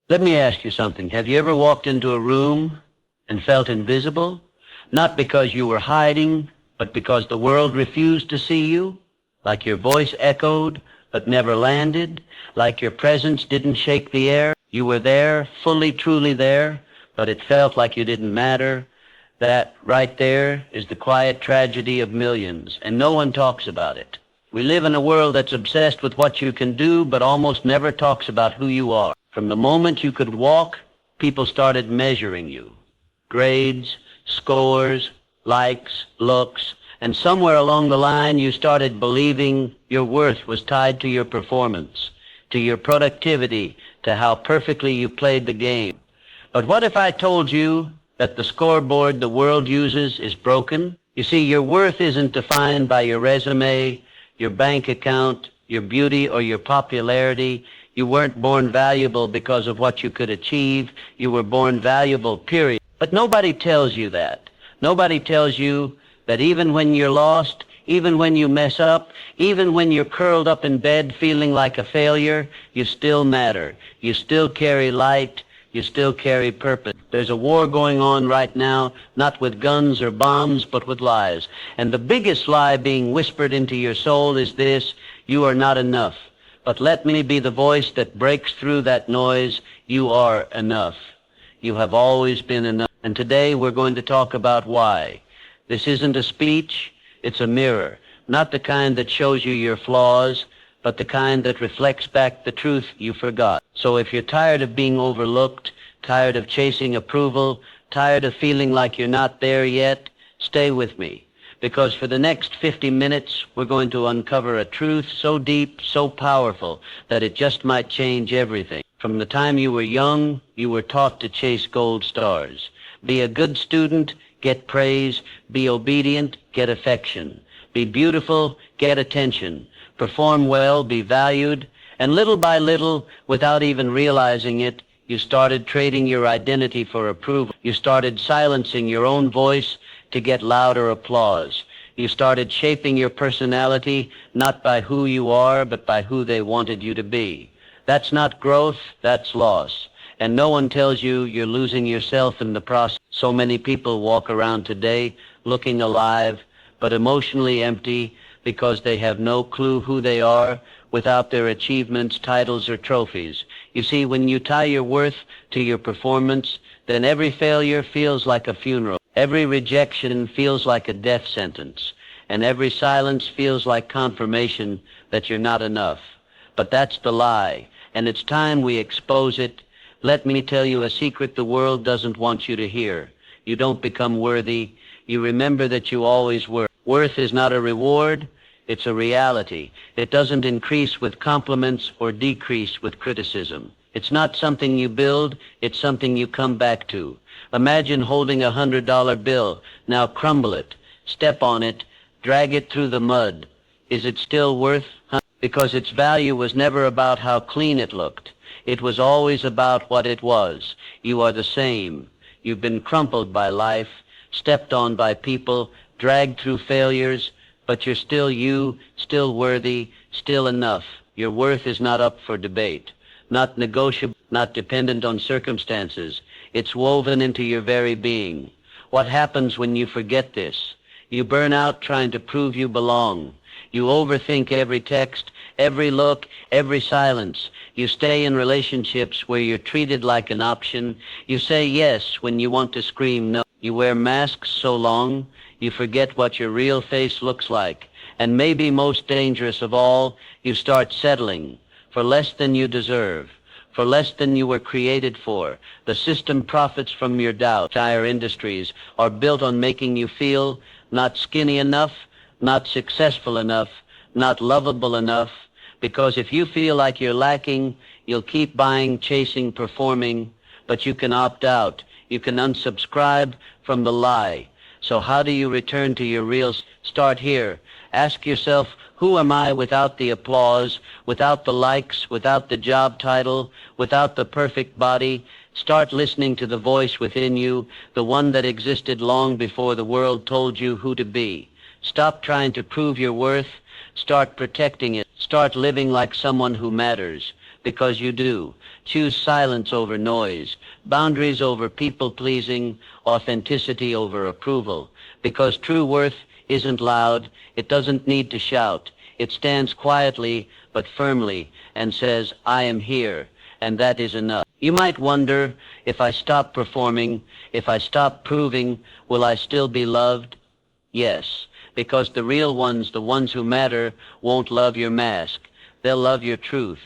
Let me ask you something. Have you ever walked into a room and felt invisible? Not because you were hiding, but because the world refused to see you? Like your voice echoed, but never landed? Like your presence didn't shake the air? You were there, fully, truly there, but it felt like you didn't matter? That right there is the quiet tragedy of millions, and no one talks about it. We live in a world that's obsessed with what you can do, but almost never talks about who you are. From the moment you could walk, people started measuring you. Grades, scores, likes, looks, and somewhere along the line you started believing your worth was tied to your performance, to your productivity, to how perfectly you played the game. But what if I told you that the scoreboard the world uses is broken? You see, your worth isn't defined by your resume, your bank account, your beauty, or your popularity. You weren't born valuable because of what you could achieve. You were born valuable, period. But nobody tells you that. Nobody tells you that even when you're lost, even when you mess up, even when you're curled up in bed feeling like a failure, you still matter. You still carry light. You still carry purpose. There's a war going on right now, not with guns or bombs, but with lies. And the biggest lie being whispered into your soul is this: you are not enough. But let me be the voice that breaks through that noise. You are enough. You have always been enough. And today we're going to talk about why. This isn't a speech, it's a mirror. Not the kind that shows you your flaws, but the kind that reflects back the truth you forgot. So if you're tired of being overlooked, tired of chasing approval, tired of feeling like you're not there yet, stay with me. Because for the next 50 minutes, we're going to uncover a truth so deep, so powerful, that it just might change everything. From the time you were young, you were taught to chase gold stars. Be a good student, get praise. Be obedient, get affection. Be beautiful, get attention. Perform well, be valued. And little by little, without even realizing it, you started trading your identity for approval. You started silencing your own voice to get louder applause. You started shaping your personality not by who you are, but by who they wanted you to be. That's not growth, that's loss. And no one tells you you're losing yourself in the process. So many people walk around today looking alive, but emotionally empty because they have no clue who they are without their achievements, titles, or trophies. You see, when you tie your worth to your performance, then every failure feels like a funeral. Every rejection feels like a death sentence. And every silence feels like confirmation that you're not enough. But that's the lie, and it's time we expose it. Let me tell you a secret the world doesn't want you to hear. You don't become worthy. You remember that you always were. Worth is not a reward. It's a reality. It doesn't increase with compliments or decrease with criticism. It's not something you build. It's something you come back to. Imagine holding $100 bill. Now crumble it. Step on it. Drag it through the mud. Is it still worth? Because its value was never about how clean it looked. It was always about what it was. You are the same. You've been crumpled by life, stepped on by people, dragged through failures, but you're still you, still worthy, still enough. Your worth is not up for debate, not negotiable, not dependent on circumstances. It's woven into your very being. What happens when you forget this? You burn out trying to prove you belong. You overthink every text, every look, every silence. You stay in relationships where you're treated like an option. You say yes when you want to scream no. You wear masks so long, you forget what your real face looks like. And maybe most dangerous of all, you start settling for less than you deserve, for less than you were created for. The system profits from your doubt. Entire industries are built on making you feel not skinny enough, not successful enough, not lovable enough. Because if you feel like you're lacking, you'll keep buying, chasing, performing, but you can opt out. You can unsubscribe from the lie. So how do you return to your real? Start here. Ask yourself, who am I without the applause, without the likes, without the job title, without the perfect body? Start listening to the voice within you, the one that existed long before the world told you who to be. Stop trying to prove your worth. Start protecting it. Start living like someone who matters, because you do. Choose silence over noise, boundaries over people-pleasing, authenticity over approval. Because true worth isn't loud, it doesn't need to shout. It stands quietly but firmly and says, I am here, and that is enough. You might wonder, if I stop performing, if I stop proving, will I still be loved? Yes, because the real ones, the ones who matter, won't love your mask. They'll love your truth.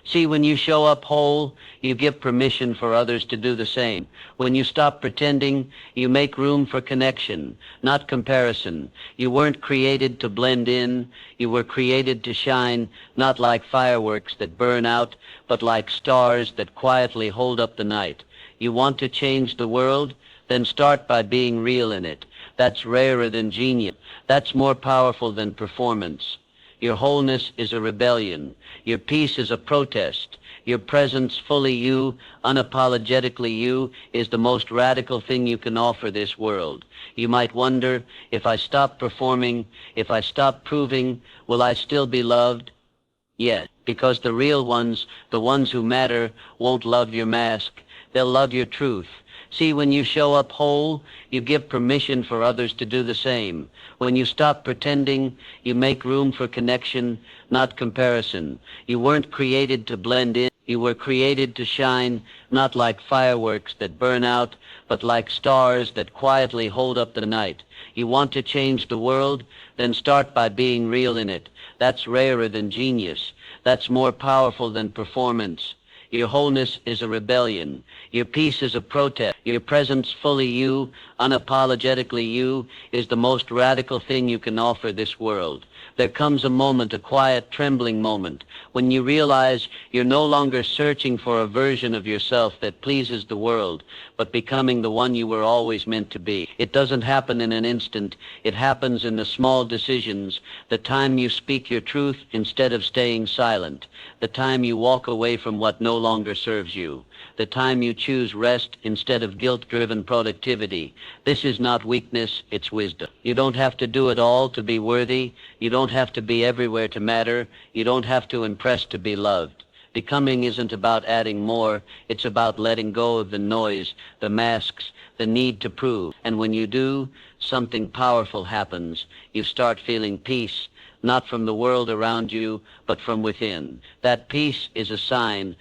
See, when you show up whole, you give permission for others to do the same. When you stop pretending, you make room for connection, not comparison. You weren't created to blend in. You were created to shine, not like fireworks that burn out, but like stars that quietly hold up the night. You want to change the world? Then start by being real in it. That's rarer than genius. That's more powerful than performance. Your wholeness is a rebellion. Your peace is a protest. Your presence, fully you, unapologetically you, is the most radical thing you can offer this world. You might wonder, if I stop performing, if I stop proving, will I still be loved? Yes, because the real ones, the ones who matter, won't love your mask. They'll love your truth. See, when you show up whole, you give permission for others to do the same. When you stop pretending, you make room for connection, not comparison. You weren't created to blend in. You were created to shine, not like fireworks that burn out, but like stars that quietly hold up the night. You want to change the world? Then start by being real in it. That's rarer than genius. That's more powerful than performance. Your wholeness is a rebellion. Your peace is a protest. Your presence, fully you, unapologetically you, is the most radical thing you can offer this world. There comes a moment, a quiet, trembling moment, when you realize you're no longer searching for a version of yourself that pleases the world, but becoming the one you were always meant to be. It doesn't happen in an instant. It happens in the small decisions, the time you speak your truth instead of staying silent, the time you walk away from what no longer serves you, the time you choose rest instead of guilt-driven productivity. This is not weakness, it's wisdom. You don't have to do it all to be worthy. You don't have to be everywhere to matter. You don't have to impress to be loved. Becoming isn't about adding more. It's about letting go of the noise, the masks, the need to prove. And when you do, something powerful happens. You start feeling peace, not from the world around you, but from within. That peace is a sign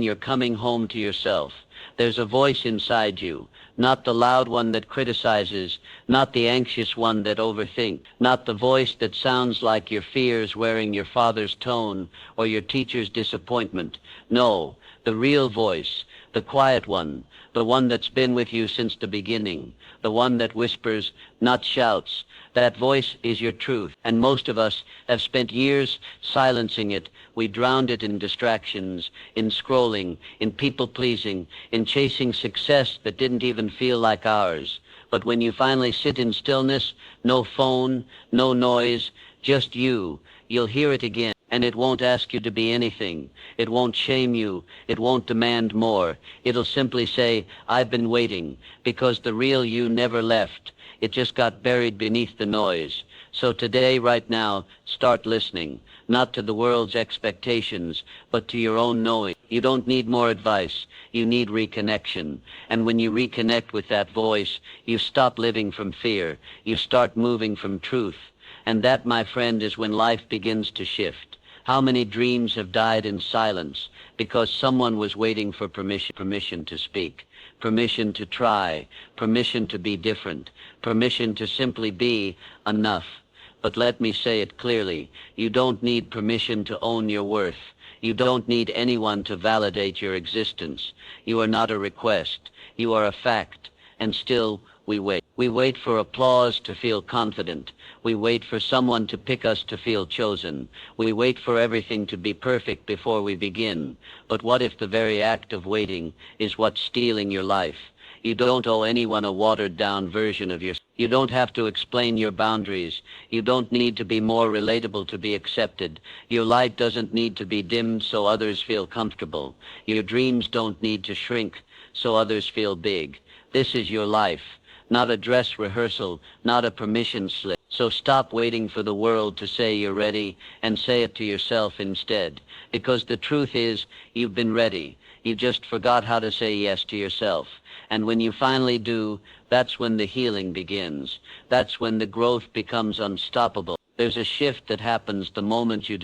you're coming home to yourself. There's a voice inside you, not the loud one that criticizes, not the anxious one that overthinks, not the voice that sounds like your fears wearing your father's tone or your teacher's disappointment. No, the real voice, the quiet one, the one that's been with you since the beginning, the one that whispers, not shouts. That voice is your truth, and most of us have spent years silencing it. We drowned it in distractions, in scrolling, in people-pleasing, in chasing success that didn't even feel like ours. But when you finally sit in stillness, no phone, no noise, just you, you'll hear it again. And it won't ask you to be anything. It won't shame you. It won't demand more. It'll simply say, I've been waiting, because the real you never left. It just got buried beneath the noise. So today, right now, start listening, not to the world's expectations, but to your own knowing. You don't need more advice. You need reconnection. And when you reconnect with that voice, you stop living from fear. You start moving from truth. And that, my friend, is when life begins to shift. How many dreams have died in silence because someone was waiting for permission to speak, permission to try, permission to be different, permission to simply be enough. But let me say it clearly, you don't need permission to own your worth. You don't need anyone to validate your existence. You are not a request. You are a fact. And still, we wait. We wait for applause to feel confident. We wait for someone to pick us to feel chosen. We wait for everything to be perfect before we begin. But what if the very act of waiting is what's stealing your life? You don't owe anyone a watered-down version of yourself. You don't have to explain your boundaries. You don't need to be more relatable to be accepted. Your light doesn't need to be dimmed so others feel comfortable. Your dreams don't need to shrink so others feel big. This is your life, not a dress rehearsal, not a permission slip. So stop waiting for the world to say you're ready and say it to yourself instead. Because the truth is, you've been ready. You just forgot how to say yes to yourself. And when you finally do, that's when the healing begins. That's when the growth becomes unstoppable. There's a shift that happens the moment you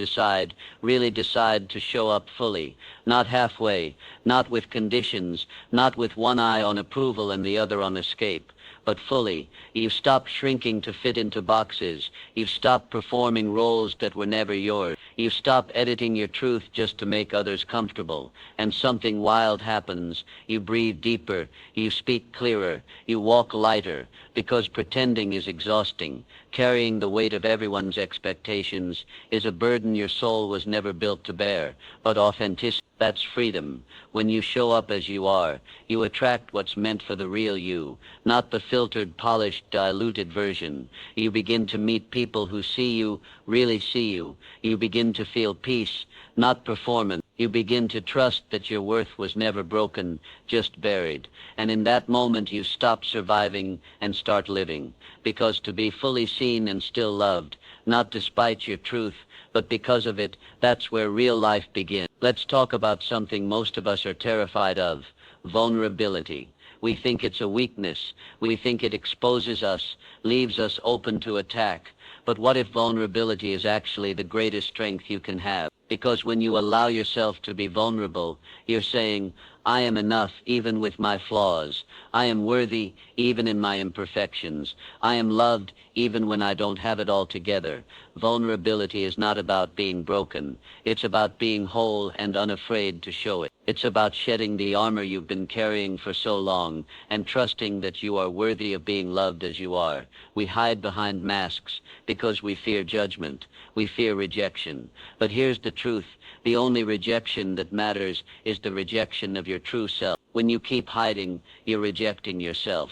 really decide to show up fully, not halfway, not with conditions, not with one eye on approval and the other on escape, but fully. You've stopped shrinking to fit into boxes. You've stopped performing roles that were never yours. You've stopped editing your truth just to make others comfortable. And something wild happens. You breathe deeper. You speak clearer. You walk lighter. Because pretending is exhausting. Carrying the weight of everyone's expectations is a burden your soul was never built to bear. But authenticity, that's freedom. When you show up as you are, you attract what's meant for the real you, not the filtered, polished, diluted version. You begin to meet people who see you, really see you. You begin to feel peace, not performance. You begin to trust that your worth was never broken, just buried. And in that moment you stop surviving and start living. Because to be fully seen and still loved, not despite your truth, but because of it, that's where real life begins. Let's talk about something most of us are terrified of: vulnerability. We think it's a weakness. We think it exposes us, leaves us open to attack. But what if vulnerability is actually the greatest strength you can have? Because when you allow yourself to be vulnerable, you're saying, I am enough even with my flaws. I am worthy even in my imperfections. I am loved even when I don't have it all together. Vulnerability is not about being broken. It's about being whole and unafraid to show it. It's about shedding the armor you've been carrying for so long and trusting that you are worthy of being loved as you are. We hide behind masks because we fear judgment. We fear rejection. But here's the truth. The only rejection that matters is the rejection of your true self. When you keep hiding, you're rejecting yourself.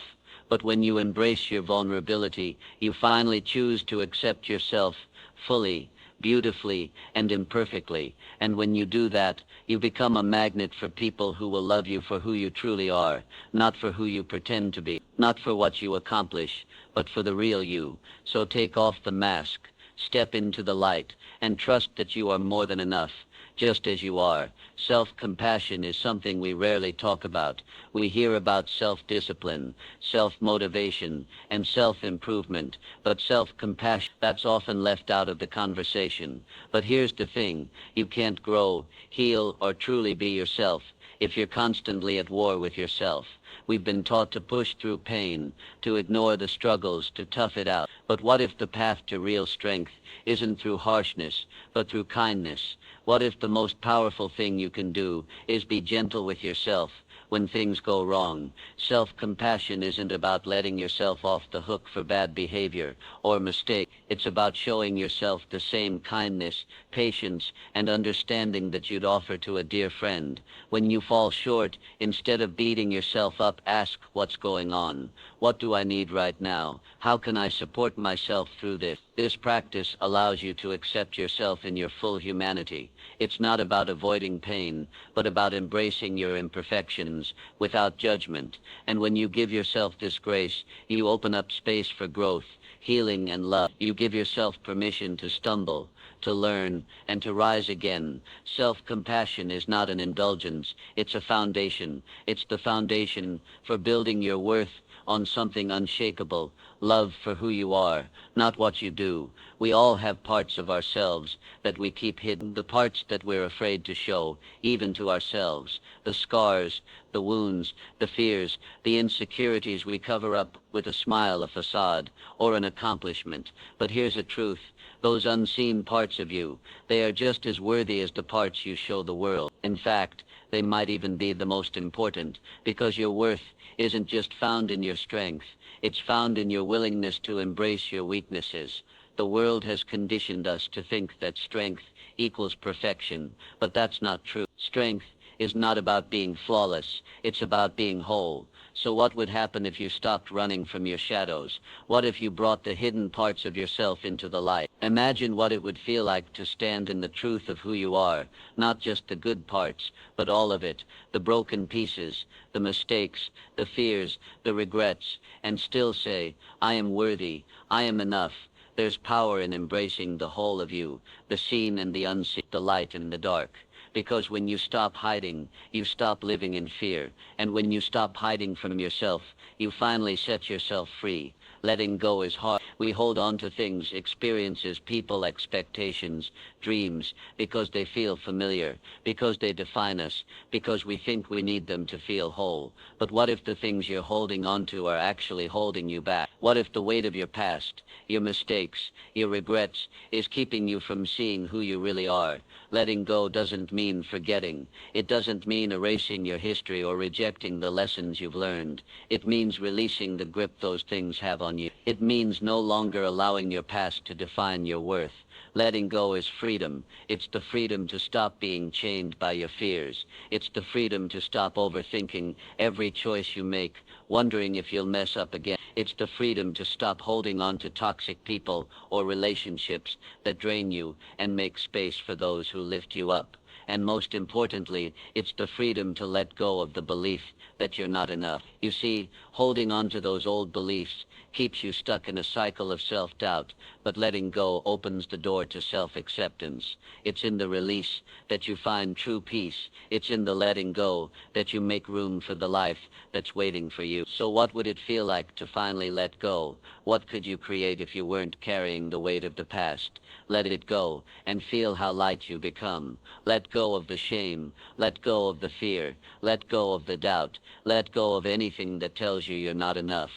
But when you embrace your vulnerability, you finally choose to accept yourself fully, beautifully, and imperfectly. And when you do that, you become a magnet for people who will love you for who you truly are, not for who you pretend to be, not for what you accomplish, but for the real you. So take off the mask, step into the light, and trust that you are more than enough, just as you are. Self-compassion is something we rarely talk about. We hear about self-discipline, self-motivation, and self-improvement, but self-compassion, that's often left out of the conversation. But here's the thing, you can't grow, heal, or truly be yourself if you're constantly at war with yourself. We've been taught to push through pain, to ignore the struggles, to tough it out. But what if the path to real strength isn't through harshness, but through kindness? What if the most powerful thing you can do is be gentle with yourself when things go wrong? Self-compassion isn't about letting yourself off the hook for bad behavior or mistake. It's about showing yourself the same kindness, patience, and understanding that you'd offer to a dear friend. When you fall short, instead of beating yourself up, ask what's going on. What do I need right now? How can I support myself through this? This practice allows you to accept yourself in your full humanity. It's not about avoiding pain, but about embracing your imperfections without judgment. And when you give yourself this grace, you open up space for growth, healing, and love. You give yourself permission to stumble, to learn, and to rise again. Self-compassion is not an indulgence. It's a foundation. It's the foundation for building your worth on something unshakable, love for who you are, not what you do. We all have parts of ourselves that we keep hidden, the parts that we're afraid to show, even to ourselves. The scars, the wounds, the fears, the insecurities we cover up with a smile, a facade, or an accomplishment. But here's the truth. Those unseen parts of you, they are just as worthy as the parts you show the world. In fact, they might even be the most important, because your worth isn't just found in your strength. It's found in your willingness to embrace your weaknesses. The world has conditioned us to think that strength equals perfection, but that's not true. Strength is not about being flawless. It's about being whole. So what would happen if you stopped running from your shadows? What if you brought the hidden parts of yourself into the light? Imagine what it would feel like to stand in the truth of who you are, not just the good parts, but all of it, the broken pieces, the mistakes, the fears, the regrets, and still say, I am worthy, I am enough. There's power in embracing the whole of you, the seen and the unseen, the light and the dark. Because when you stop hiding, you stop living in fear. And when you stop hiding from yourself, you finally set yourself free. Letting go is hard. We hold on to things, experiences, people, expectations, dreams, because they feel familiar, because they define us, because we think we need them to feel whole. But what if the things you're holding on to are actually holding you back? What if the weight of your past, your mistakes, your regrets, is keeping you from seeing who you really are? Letting go doesn't mean forgetting. It doesn't mean erasing your history or rejecting the lessons you've learned. It means releasing the grip those things have on you. It means no longer allowing your past to define your worth. Letting go is freedom. It's the freedom to stop being chained by your fears. It's the freedom to stop overthinking every choice you make, wondering if you'll mess up again. It's the freedom to stop holding on to toxic people or relationships that drain you and make space for those who lift you up. And most importantly, it's the freedom to let go of the belief that you're not enough. You see, holding on to those old beliefs keeps you stuck in a cycle of self-doubt, but letting go opens the door to self-acceptance. It's in the release that you find true peace. It's in the letting go that you make room for the life that's waiting for you. So what would it feel like to finally let go? What could you create if you weren't carrying the weight of the past? Let it go and feel how light you become. Let go of the shame. Let go of the fear. Let go of the doubt. Let go of anything that tells you you're not enough.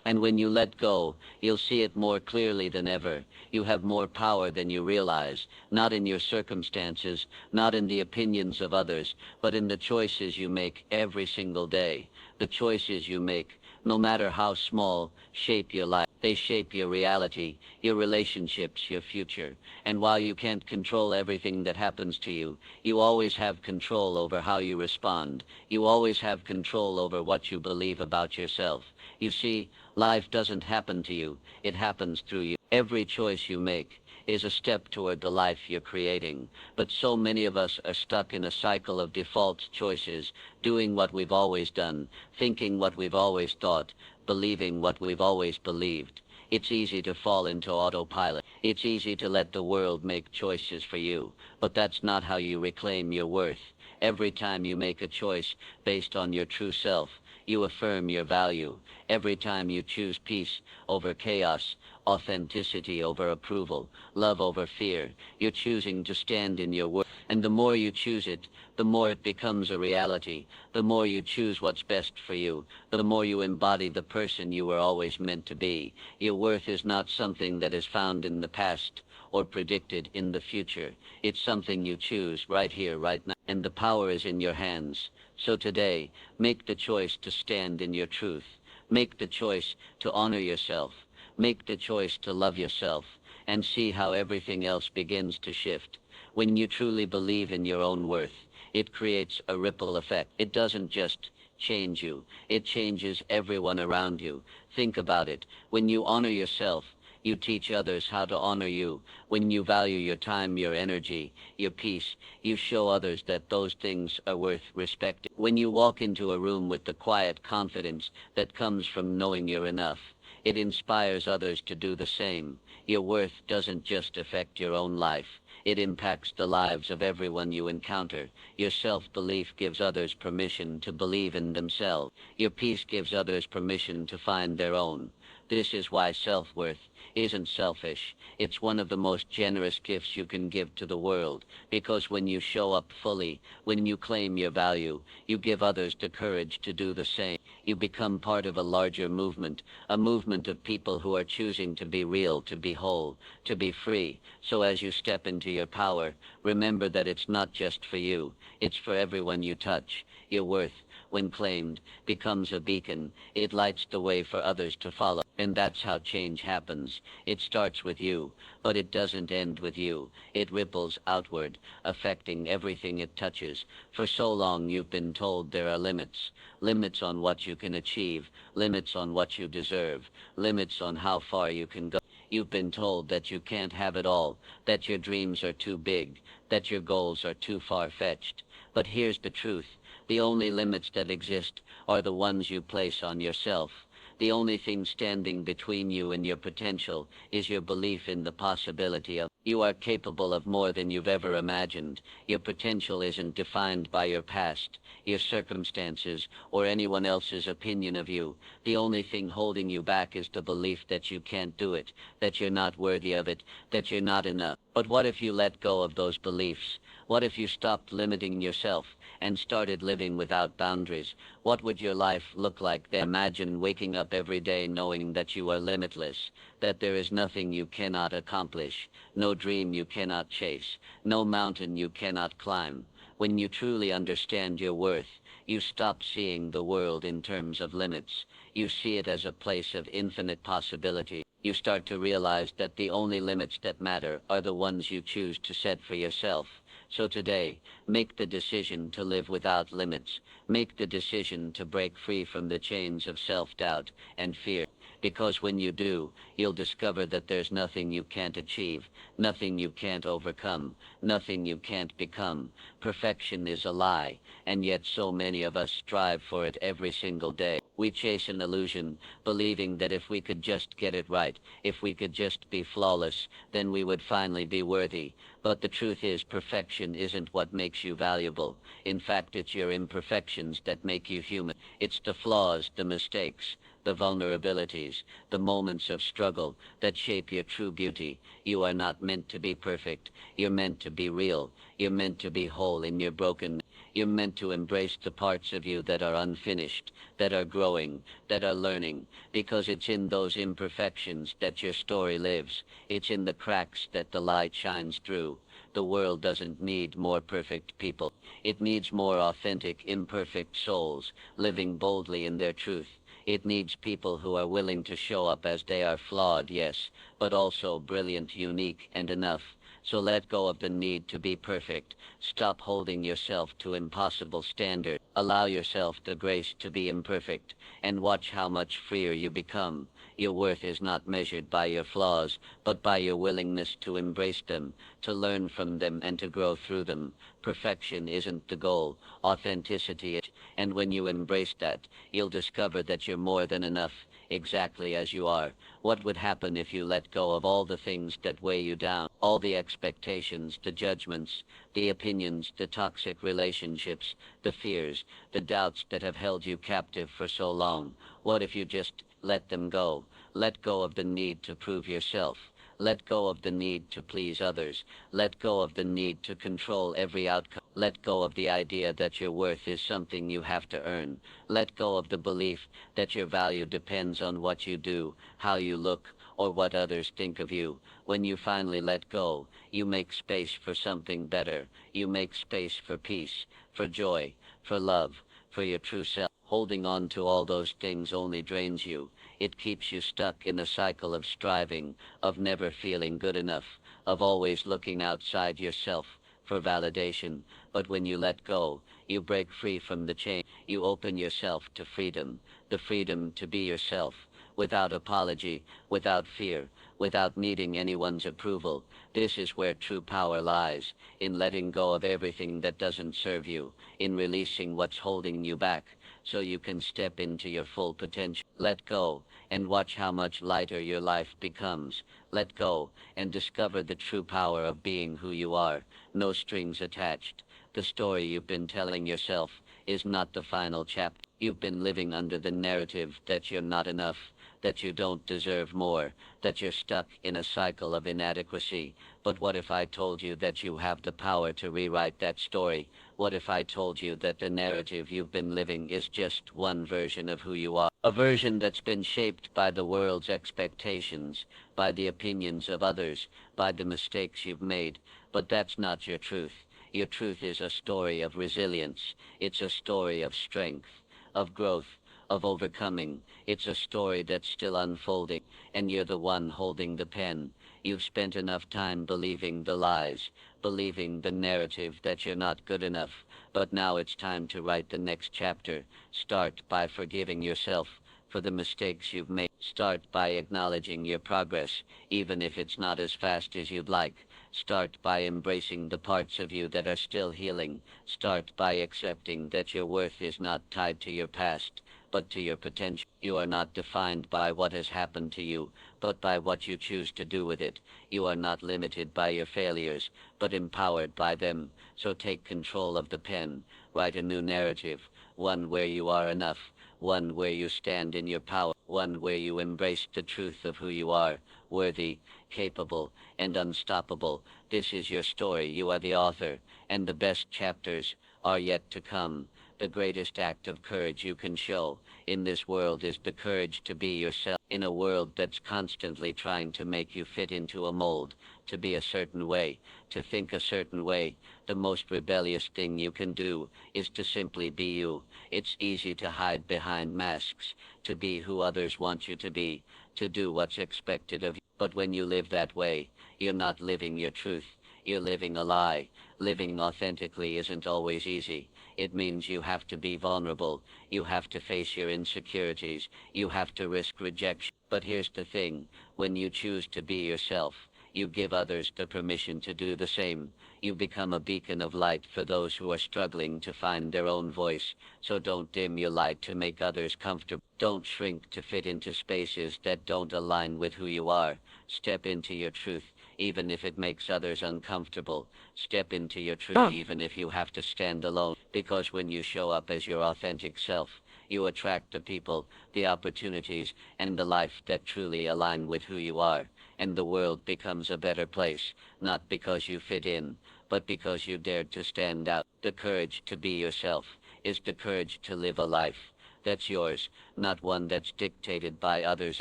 And when you let go, you'll see it more clearly than ever. You have more power than you realize, not in your circumstances, not in the opinions of others, but in the choices you make every single day. The choices you make, no matter how small, shape your life. They shape your reality, your relationships, your future. And while you can't control everything that happens to you, you always have control over how you respond. You always have control over what you believe about yourself. You see, life doesn't happen to you. It happens through you. Every choice you make is a step toward the life you're creating. But so many of us are stuck in a cycle of default choices, doing what we've always done, thinking what we've always thought, believing what we've always believed. It's easy to fall into autopilot. It's easy to let the world make choices for you, but that's not how you reclaim your worth. Every time you make a choice based on your true self, you affirm your value. Every time you choose peace over chaos, authenticity over approval, love over fear, you're choosing to stand in your worth. And the more you choose it, the more it becomes a reality. The more you choose what's best for you, the more you embody the person you were always meant to be. Your worth is not something that is found in the past or predicted in the future. It's something you choose right here, right now. And the power is in your hands. So today, make the choice to stand in your truth. Make the choice to honor yourself. Make the choice to love yourself, and see how everything else begins to shift. When you truly believe in your own worth, it creates a ripple effect. It doesn't just change you. It changes everyone around you. Think about it. When you honor yourself, you teach others how to honor you. When you value your time, your energy, your peace, you show others that those things are worth respecting. When you walk into a room with the quiet confidence that comes from knowing you're enough, it inspires others to do the same. Your worth doesn't just affect your own life. It impacts the lives of everyone you encounter. Your self-belief gives others permission to believe in themselves. Your peace gives others permission to find their own. This is why self-worth isn't selfish. It's one of the most generous gifts you can give to the world, because when you show up fully, when you claim your value, you give others the courage to do the same. You become part of a larger movement, a movement of people who are choosing to be real, to be whole, to be free. So as you step into your power, remember that it's not just for you, it's for everyone you touch. Your worth, when claimed, becomes a beacon. It lights the way for others to follow. And that's how change happens. It starts with you, but it doesn't end with you. It ripples outward, affecting everything it touches. For so long you've been told there are limits. Limits on what you can achieve, limits on what you deserve, limits on how far you can go. You've been told that you can't have it all, that your dreams are too big, that your goals are too far-fetched. But here's the truth. The only limits that exist are the ones you place on yourself. The only thing standing between you and your potential is your belief in the possibility of you are capable of more than you've ever imagined. Your potential isn't defined by your past, your circumstances, or anyone else's opinion of you. The only thing holding you back is the belief that you can't do it, that you're not worthy of it, that you're not enough. But what if you let go of those beliefs? What if you stopped limiting yourself and started living without boundaries? What would your life look like then? Imagine waking up every day knowing that you are limitless, that there is nothing you cannot accomplish, no dream you cannot chase, no mountain you cannot climb. When you truly understand your worth, you stop seeing the world in terms of limits. You see it as a place of infinite possibility. You start to realize that the only limits that matter are the ones you choose to set for yourself. So today, make the decision to live without limits. Make the decision to break free from the chains of self-doubt and fear. Because when you do, you'll discover that there's nothing you can't achieve, nothing you can't overcome, nothing you can't become. Perfection is a lie, and yet so many of us strive for it every single day. We chase an illusion, believing that if we could just get it right, if we could just be flawless, then we would finally be worthy. But the truth is, perfection isn't what makes you valuable. In fact, it's your imperfections that make you human. It's the flaws, the mistakes, the vulnerabilities, the moments of struggle that shape your true beauty. You are not meant to be perfect. You're meant to be real. You're meant to be whole in your brokenness. You're meant to embrace the parts of you that are unfinished, that are growing, that are learning, because it's in those imperfections that your story lives. It's in the cracks that the light shines through. The world doesn't need more perfect people. It needs more authentic, imperfect souls, living boldly in their truth. It needs people who are willing to show up as they are, flawed, yes, but also brilliant, unique, and enough. So let go of the need to be perfect. Stop holding yourself to impossible standards. Allow yourself the grace to be imperfect, and watch how much freer you become. Your worth is not measured by your flaws, but by your willingness to embrace them, to learn from them, and to grow through them. Perfection isn't the goal, authenticity is. And when you embrace that, you'll discover that you're more than enough, exactly as you are. What would happen if you let go of all the things that weigh you down, all the expectations, the judgments, the opinions, the toxic relationships, the fears, the doubts that have held you captive for so long? What if you just let them go? Let go of the need to prove yourself. Let go of the need to please others. Let go of the need to control every outcome. Let go of the idea that your worth is something you have to earn. Let go of the belief that your value depends on what you do, how you look, or what others think of you. When you finally let go, you make space for something better. You make space for peace, for joy, for love, for your true self. Holding on to all those things only drains you. It keeps you stuck in a cycle of striving, of never feeling good enough, of always looking outside yourself for validation. But when you let go, you break free from the chain. You open yourself to freedom, the freedom to be yourself, without apology, without fear, without needing anyone's approval. This is where true power lies, in letting go of everything that doesn't serve you, in releasing what's holding you back, so you can step into your full potential. Let go, and watch how much lighter your life becomes. Let go, and discover the true power of being who you are, no strings attached. The story you've been telling yourself is not the final chapter. You've been living under the narrative that you're not enough, that you don't deserve more, that you're stuck in a cycle of inadequacy. But what if I told you that you have the power to rewrite that story? What if I told you that the narrative you've been living is just one version of who you are? A version that's been shaped by the world's expectations, by the opinions of others, by the mistakes you've made. But that's not your truth. Your truth is a story of resilience. It's a story of strength, of growth, of overcoming. It's a story that's still unfolding, and you're the one holding the pen. You've spent enough time believing the lies, believing the narrative that you're not good enough. But now it's time to write the next chapter. Start by forgiving yourself for the mistakes you've made. Start by acknowledging your progress, even if it's not as fast as you'd like. Start by embracing the parts of you that are still healing. Start by accepting that your worth is not tied to your past, but to your potential. You are not defined by what has happened to you, but by what you choose to do with it. You are not limited by your failures, but empowered by them. So take control of the pen. Write a new narrative, one where you are enough, one where you stand in your power, one where you embrace the truth of who you are, worthy, capable, and unstoppable. This is your story. You are the author, and the best chapters are yet to come. The greatest act of courage you can show in this world is the courage to be yourself. In a world that's constantly trying to make you fit into a mold, to be a certain way, to think a certain way, the most rebellious thing you can do is to simply be you. It's easy to hide behind masks, to be who others want you to be, to do what's expected of you. But when you live that way, you're not living your truth. You're living a lie. Living authentically isn't always easy. It means you have to be vulnerable. You have to face your insecurities. You have to risk rejection. But here's the thing. When you choose to be yourself, you give others the permission to do the same. You become a beacon of light for those who are struggling to find their own voice. So don't dim your light to make others comfortable. Don't shrink to fit into spaces that don't align with who you are. Step into your truth, even if it makes others uncomfortable. Step into your truth, even if you have to stand alone. Because when you show up as your authentic self, you attract the people, the opportunities, and the life that truly align with who you are. And the world becomes a better place, not because you fit in, but because you dared to stand out. The courage to be yourself is the courage to live a life that's yours, not one that's dictated by others'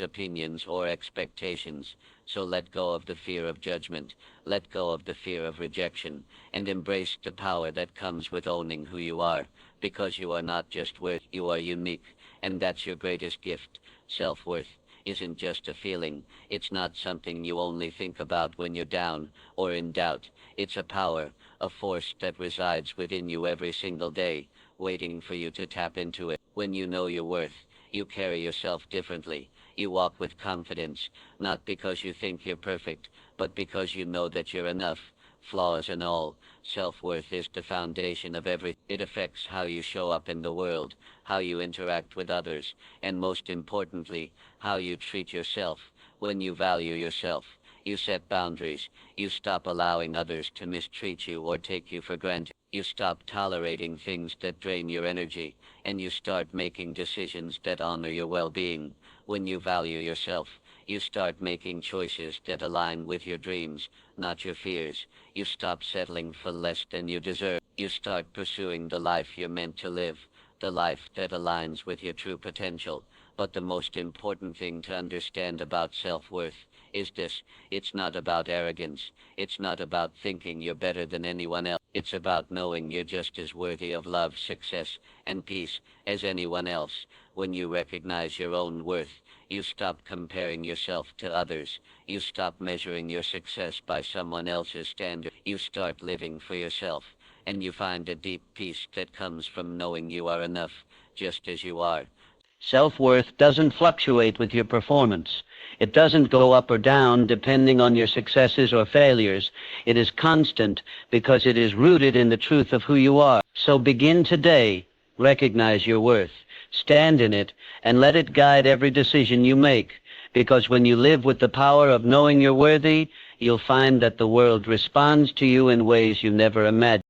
opinions or expectations. So let go of the fear of judgment, let go of the fear of rejection, and embrace the power that comes with owning who you are, because you are not just worth, you are unique, and that's your greatest gift. Self-worth isn't just a feeling. It's not something you only think about when you're down or in doubt. It's a power, a force that resides within you every single day, waiting for you to tap into it. When you know your worth, you carry yourself differently. You walk with confidence, not because you think you're perfect, but because you know that you're enough, flaws and all. Self-worth is the foundation of everything. It affects how you show up in the world, how you interact with others, and most importantly, how you treat yourself. When you value yourself, you set boundaries. You stop allowing others to mistreat you or take you for granted. You stop tolerating things that drain your energy, and you start making decisions that honor your well-being. When you value yourself, you start making choices that align with your dreams, not your fears. You stop settling for less than you deserve. You start pursuing the life you're meant to live, the life that aligns with your true potential. But the most important thing to understand about self-worth is this: it's not about arrogance. It's not about thinking you're better than anyone else. It's about knowing you're just as worthy of love, success, and peace as anyone else. When you recognize your own worth, you stop comparing yourself to others. You stop measuring your success by someone else's standard. You start living for yourself, and you find a deep peace that comes from knowing you are enough, just as you are. Self-worth doesn't fluctuate with your performance. It doesn't go up or down depending on your successes or failures. It is constant because it is rooted in the truth of who you are. So begin today. Recognize your worth. Stand in it and let it guide every decision you make. Because when you live with the power of knowing you're worthy, you'll find that the world responds to you in ways you never imagined.